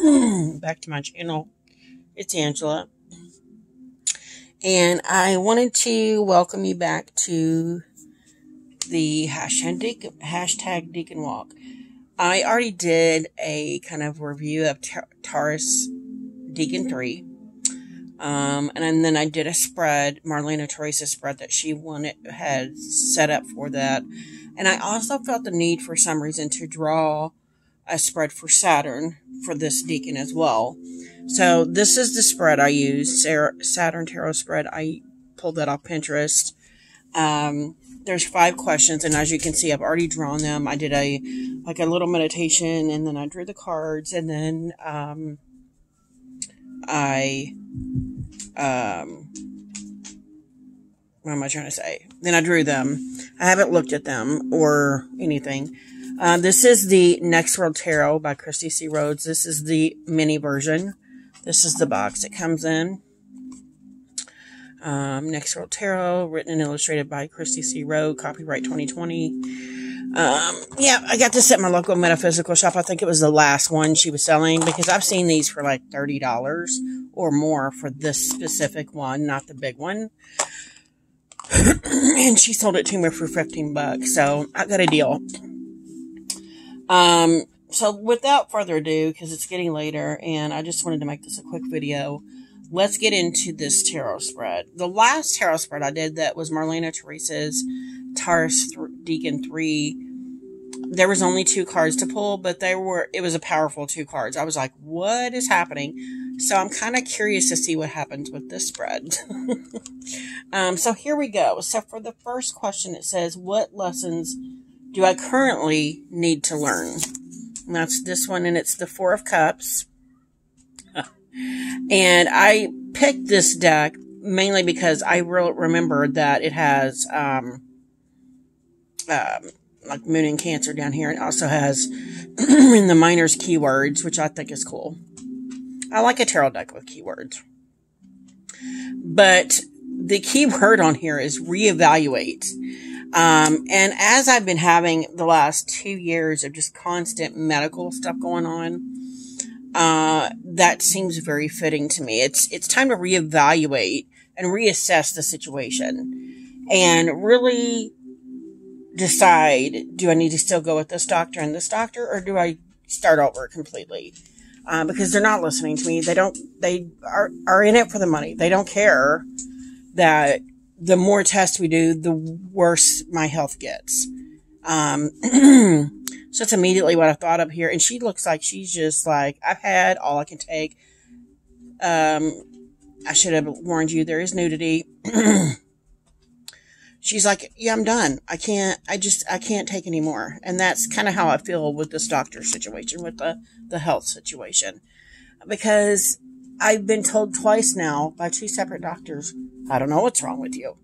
Back to my channel. It's Angela. And I wanted to welcome you back to the hashtag Deacon Walk. I already did a kind of review of Taurus Deacon 3. And then I did a spread, Marlena Teresa's spread that she had set up for that. And I also felt the need for some reason to draw a spread for Saturn for this Deacon as well. So this is the spread I used, Saturn Tarot spread. I pulled that off Pinterest. There's 5 questions, and as you can see, I've already drawn them. I did a little meditation, and then I drew the cards, and then what am I trying to say? Then I drew them. I haven't looked at them or anything. This is the Next World Tarot by Christy C. Rhodes. This is the mini version. This is the box it comes in. Next World Tarot, written and illustrated by Christy C. Rhodes, copyright 2020. Yeah, I got this at my local metaphysical shop. I think it was the last one she was selling because I've seen these for like $30 or more for this specific one, not the big one. And she sold it to me for $15, so I got a deal. So without further ado, because it's getting later and I just wanted to make this a quick video, let's get into this tarot spread. The last tarot spread I did that was Marlena Teresa's Taurus Deacon 3. There was only 2 cards to pull, but it was a powerful 2 cards. I was like, what is happening? So I'm kind of curious to see what happens with this spread. So here we go. So for the first question, it says, what lessons do I currently need to learn? And that's this one, and it's the 4 of Cups. And I picked this deck mainly because I remembered that it has like Moon and Cancer down here. It also has in the minors keywords, which I think is cool. I like a tarot deck with keywords. But the key word on here is reevaluate. And as I've been having the last 2 years of just constant medical stuff going on, that seems very fitting to me. It's time to reevaluate and reassess the situation and really decide, do I need to still go with this doctor and this doctor, or do I start over completely? Because they're not listening to me. They are in it for the money. They don't care that the more tests we do, the worse my health gets. So that's immediately what I thought of here. And she looks like she's just like, I've had all I can take. I should have warned you, there is nudity. She's like, yeah, I'm done. I can't take any more. And that's kind of how I feel with this doctor situation, with the health situation. Because I've been told twice now by 2 separate doctors, I don't know what's wrong with you.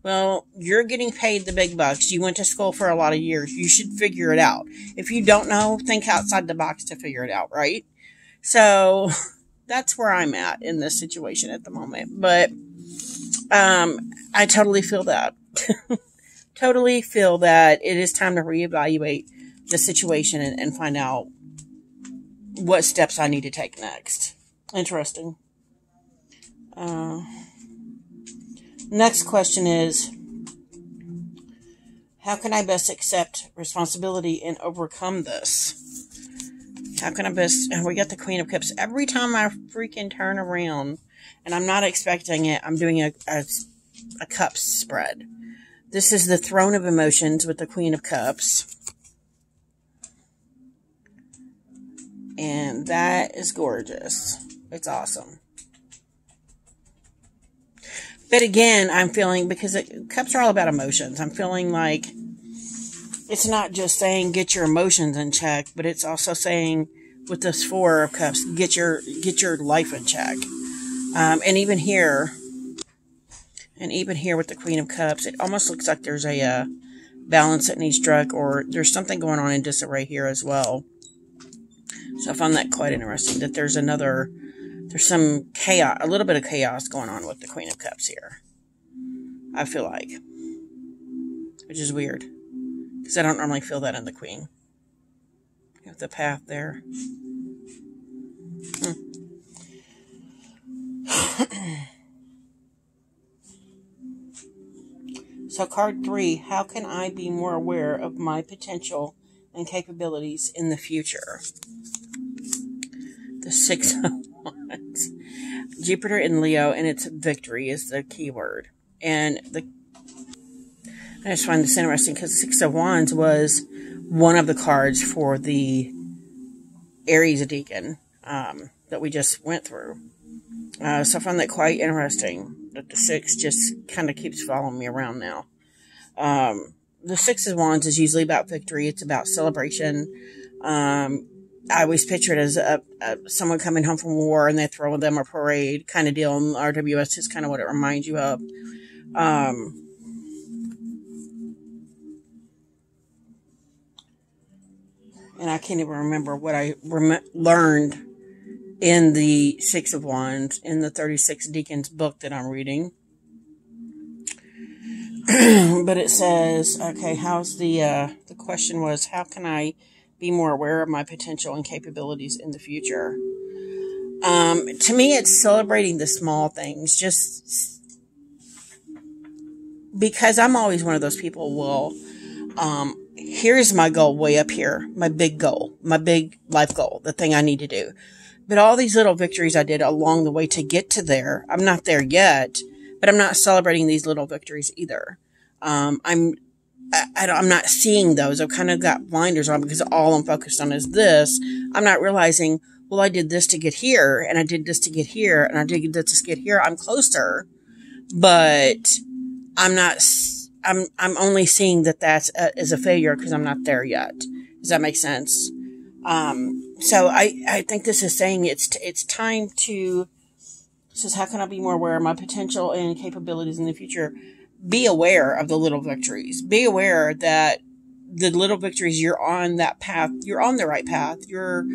Well, you're getting paid the big bucks. You went to school for a lot of years. You should figure it out. If you don't know, think outside the box to figure it out, right? So that's where I'm at in this situation at the moment. But I totally feel that. Totally feel that it is time to reevaluate the situation and find out what steps I need to take next. Interesting. Next question is, how can I best accept responsibility and overcome this? How can I best, and we got the Queen of Cups. Every time I freaking turn around, and I'm not expecting it, I'm doing a cups spread. This is the Throne of Emotions with the Queen of Cups. And that is gorgeous. It's awesome. But again, I'm feeling, because cups are all about emotions, I'm feeling like it's not just saying get your emotions in check, but it's also saying with this 4 of Cups, get your life in check. And even here with the Queen of Cups, it almost looks like there's a balance that needs struck, or there's something going on in disarray here as well. So I found that quite interesting, that there's some chaos, a little bit of chaos going on with the Queen of Cups here. I feel like. Which is weird. Because I don't normally feel that in the Queen. You have the path there. So card 3, how can I be more aware of my potential and capabilities in the future? The 6 of Wands. Jupiter in Leo, and its victory is the key word. And I just find this interesting because the 6 of Wands was one of the cards for the Aries decan that we just went through. So I find that quite interesting that the 6 just kind of keeps following me around now. The 6 of Wands is usually about victory. It's about celebration. I always picture it as someone coming home from war and they throw them a parade kind of deal. And RWS is kind of what it reminds you of. And I can't even remember what I learned in the 6 of Wands in the 36 Deacons book that I'm reading. But it says, okay, the question was, how can I be more aware of my potential and capabilities in the future? To me, it's celebrating the small things, just because I'm always one of those people here's my goal way up here, my big goal, my big life goal, the thing I need to do. But all these little victories I did along the way to get to there, I'm not there yet, but I'm not celebrating these little victories either. I'm not seeing those. I've kind of got blinders on because all I'm focused on is this. I'm not realizing, well, I did this to get here, and I did this to get here, and I did this to get here. I'm closer, but I'm only seeing that as a failure because I'm not there yet. Does that make sense? So I think this is saying it's time to, it says, how can I be more aware of my potential and capabilities in the future? Be aware of the little victories. Be aware that the little victories, you're on that path. You're on the right path. You're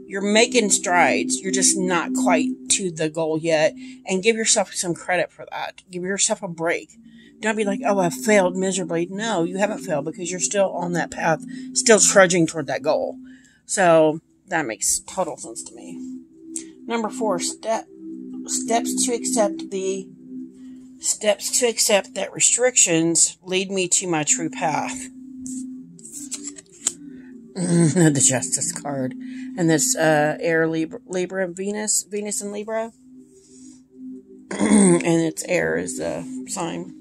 making strides. You're just not quite to the goal yet. And give yourself some credit for that. Give yourself a break. Don't be like, oh, I failed miserably. No, you haven't failed because you're still on that path, still trudging toward that goal. So that makes total sense to me. Number 4, steps to accept that restrictions lead me to my true path. The Justice card. And this air Libra Venus and Libra. And its air is the sign.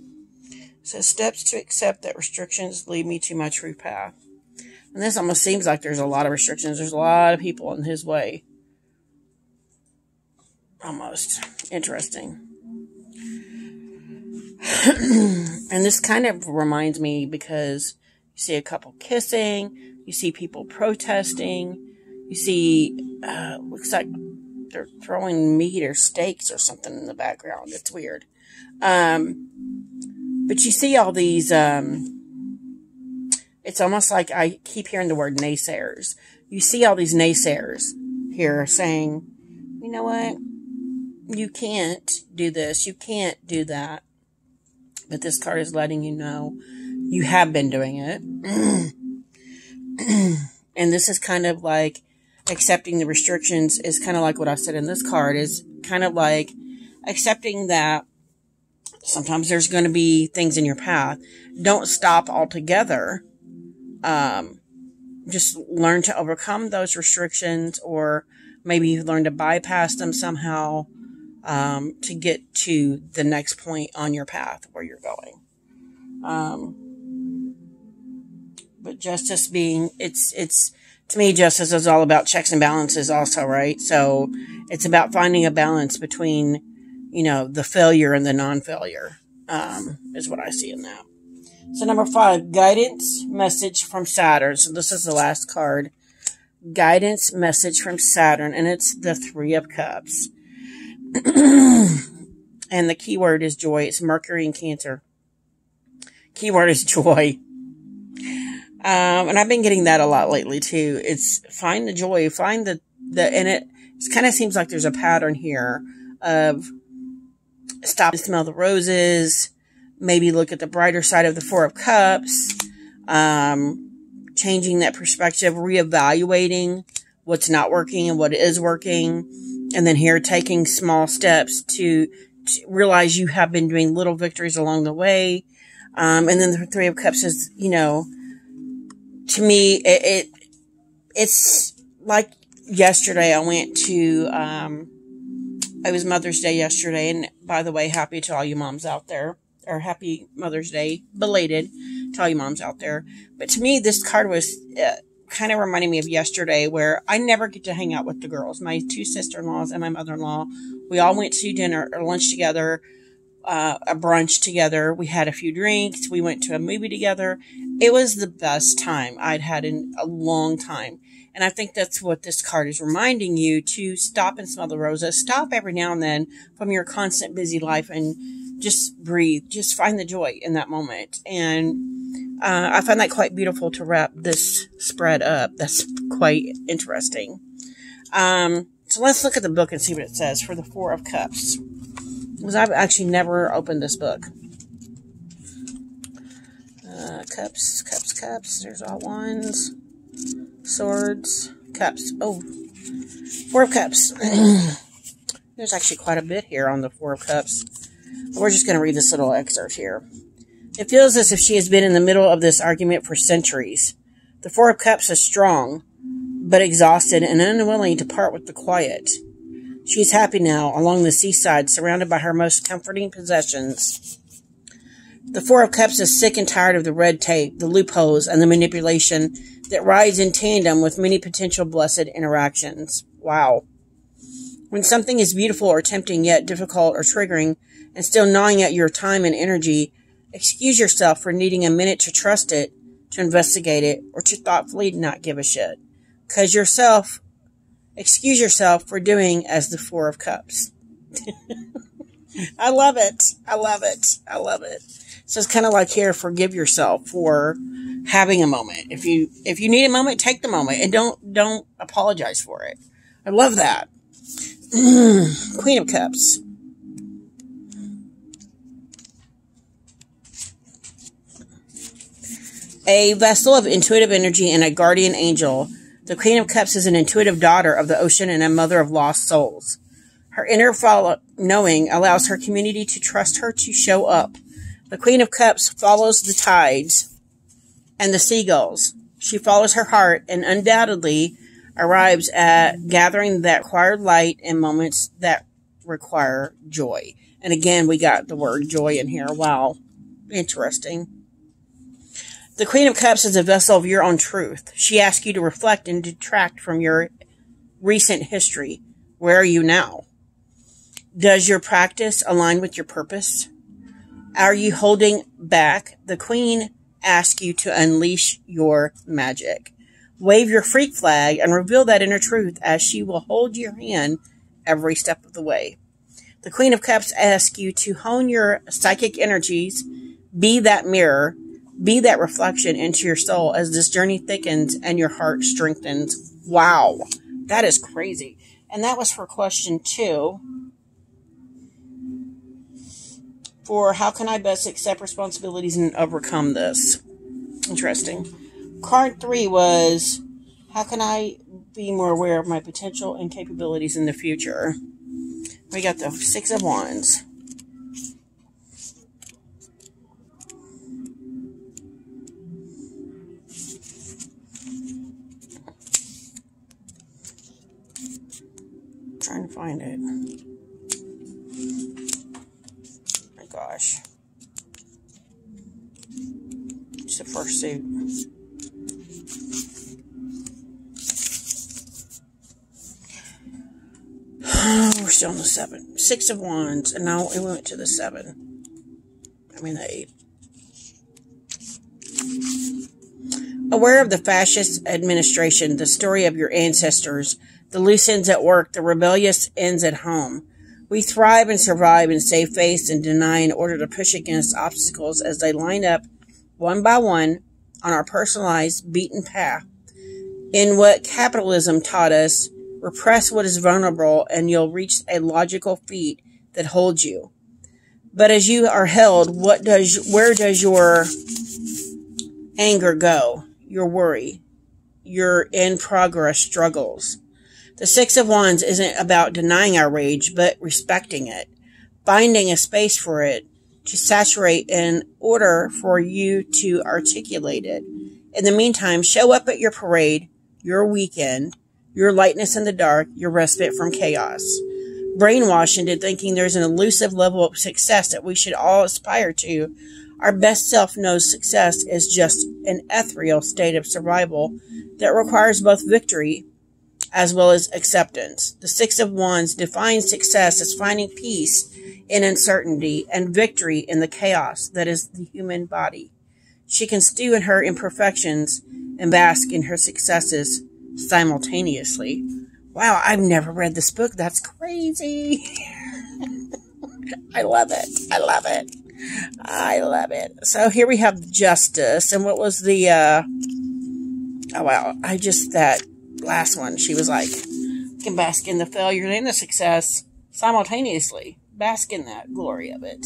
It says, steps to accept that restrictions lead me to my true path. And this almost seems like there's a lot of restrictions. There's a lot of people in his way. Almost. Interesting. And this kind of reminds me because you see a couple kissing. You see people protesting. You see, looks like they're throwing meat or steaks or something in the background. It's weird. But you see all these, it's almost like I keep hearing the word naysayers. You see all these naysayers here saying, you know what? You can't do this. You can't do that. But this card is letting you know you have been doing it. And this is kind of like accepting the restrictions is kind of like what I said in this card is kind of like accepting that sometimes there's going to be things in your path. Don't stop altogether. Just learn to overcome those restrictions or maybe learn to bypass them somehow to get to the next point on your path where you're going. But justice being, it's to me, justice is all about checks and balances also, right? So it's about finding a balance between, the failure and the non-failure, is what I see in that. So number 5, guidance message from Saturn. So this is the last card. Guidance message from Saturn, and it's the 3 of Cups. And the key word is joy. It's Mercury and Cancer. Keyword is joy. And I've been getting that a lot lately too. It's find the joy, find and it kind of seems like there's a pattern here of stop and smell the roses, maybe look at the brighter side of the 4 of Cups, changing that perspective, reevaluating what's not working and what is working, And then here, taking small steps to realize you have been doing little victories along the way. And then the Three of Cups is, you know, to me, it's like yesterday I went to, it was Mother's Day yesterday. And by the way, happy to all you moms out there, or happy Mother's Day, belated to all you moms out there. But to me, this card was kind of reminding me of yesterday, where I never get to hang out with the girls. My two sister-in-laws and my mother-in-law, we all went to dinner or lunch together, a brunch together. We had a few drinks. We went to a movie together. It was the best time I'd had in a long time. And I think that's what this card is reminding you, to stop and smell the roses. Stop every now and then from your constant busy life and just breathe. Just find the joy in that moment. And I find that quite beautiful to wrap this spread up. That's quite interesting. So let's look at the book and see what it says for the Four of Cups. Because I've actually never opened this book. Cups. There's all wands. Swords. Cups. Oh. Four of Cups. There's actually quite a bit here on the Four of Cups. We're just going to read this little excerpt here. It feels as if she has been in the middle of this argument for centuries. The Four of Cups is strong, but exhausted and unwilling to part with the quiet. She is happy now, along the seaside, surrounded by her most comforting possessions. The Four of Cups is sick and tired of the red tape, the loopholes, and the manipulation that rides in tandem with many potential blessed interactions. Wow. When something is beautiful or tempting, yet difficult or triggering, and still gnawing at your time and energy, excuse yourself for needing a minute to trust it, to investigate it, or to thoughtfully not give a shit. Excuse yourself for doing as the Four of Cups. I love it. I love it. I love it. So it's kind of like here, forgive yourself for having a moment. If you need a moment, take the moment and don't apologize for it. I love that. Queen of Cups. A vessel of intuitive energy and a guardian angel, the Queen of Cups is an intuitive daughter of the ocean and a mother of lost souls. Her inner knowing allows her community to trust her to show up. The Queen of Cups follows the tides and the seagulls. She follows her heart and undoubtedly arrives at gathering that required light in moments that require joy. And again, we got the word joy in here. Wow. Interesting. The Queen of Cups is a vessel of your own truth. She asks you to reflect and detract from your recent history. Where are you now? Does your practice align with your purpose? Are you holding back? The Queen asks you to unleash your magic. Wave your freak flag and reveal that inner truth, as she will hold your hand every step of the way. The Queen of Cups asks you to hone your psychic energies, be that mirror, be that reflection into your soul as this journey thickens and your heart strengthens. Wow, that is crazy. And that was for question 2. For how can I best accept responsibilities and overcome this? Interesting. Card 3 was, how can I be more aware of my potential and capabilities in the future? We got the Six of Wands. Trying to find it. My gosh. It's the first suit. We're still on the 7. 6 of Wands. And now we went to the 7. I mean the 8. Aware of the fascist administration, the story of your ancestors, the loose ends at work, the rebellious ends at home. We thrive and survive and save face and deny in order to push against obstacles as they line up one by one on our personalized, beaten path. In what capitalism taught us, repress what is vulnerable and you'll reach a logical feat that holds you. But as you are held, where does your anger go? Your worry, your in progress struggles. The Six of Wands isn't about denying our rage, but respecting it, finding a space for it to saturate in order for you to articulate it. In the meantime, show up at your parade, your weekend, your lightness in the dark, your respite from chaos. Brainwashed into thinking there's an elusive level of success that we should all aspire to. Our best self knows success is just an ethereal state of survival that requires both victory as well as acceptance. The Six of Wands defines success as finding peace in uncertainty and victory in the chaos that is the human body. She can stew in her imperfections and bask in her successes simultaneously. Wow, I've never read this book. That's crazy. I love it. I love it. I love it. So here we have Justice. And what was the, that last one. She was like, you can bask in the failure and the success simultaneously. Bask in that glory of it.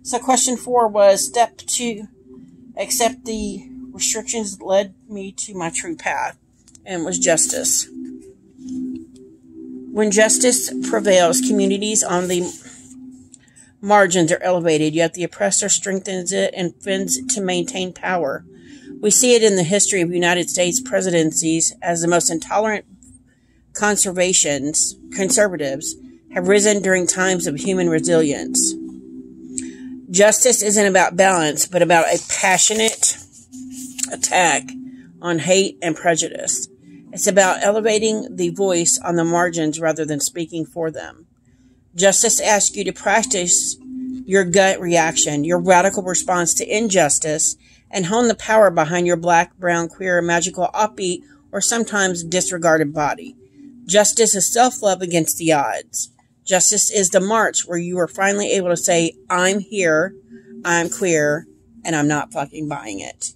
So question 4 was step 2, accept the restrictions that led me to my true path, and was justice. When justice prevails, communities on the margins are elevated, yet the oppressor strengthens it and fends to maintain power. We see it in the history of United States presidencies as the most intolerant conservatives have risen during times of human resilience. Justice isn't about balance, but about a passionate attack on hate and prejudice. It's about elevating the voice on the margins rather than speaking for them. Justice asks you to practice your gut reaction, your radical response to injustice, and hone the power behind your black, brown, queer, magical, offbeat, or sometimes disregarded body. Justice is self-love against the odds. Justice is the march where you are finally able to say, I'm here, I'm queer, and I'm not fucking buying it.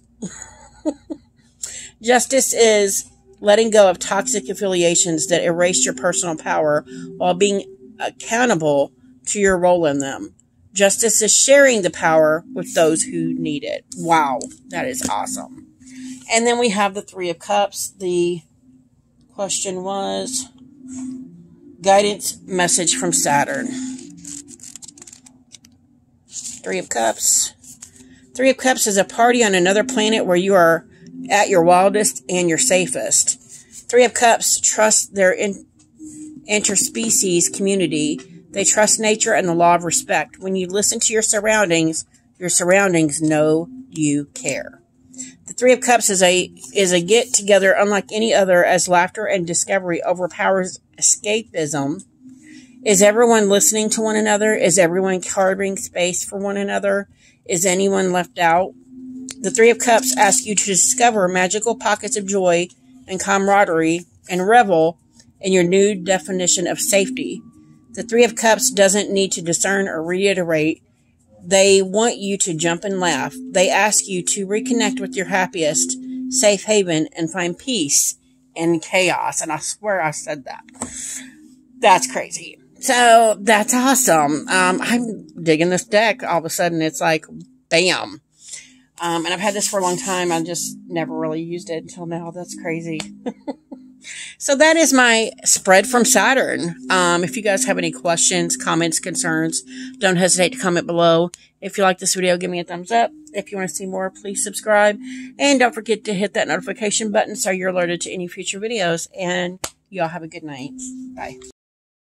Justice is letting go of toxic affiliations that erase your personal power while being accountable to your role in them. Justice is sharing the power with those who need it. Wow, that is awesome. And then we have the Three of Cups. The question was guidance message from Saturn. Three of Cups. Three of Cups is a party on another planet where you are at your wildest and your safest. Three of Cups trust their interspecies community. They trust nature and the law of respect. When you listen to your surroundings know you care. The Three of Cups is a get-together unlike any other, as laughter and discovery overpowers escapism. Is everyone listening to one another? Is everyone carving space for one another? Is anyone left out? The Three of Cups asks you to discover magical pockets of joy and camaraderie and revel in your new definition of safety. The Three of Cups doesn't need to discern or reiterate. They want you to jump and laugh. They ask you to reconnect with your happiest safe haven and find peace in chaos. And I swear I said that. That's crazy. So that's awesome. I'm digging this deck. All of a sudden it's like, bam. And I've had this for a long time. I just never really used it until now. That's crazy. So that is my spread from Saturn. If you guys have any questions, comments, concerns, don't hesitate to comment below. If you like this video, give me a thumbs up. If you want to see more, please subscribe. And don't forget to hit that notification button so you're alerted to any future videos. And y'all have a good night. Bye.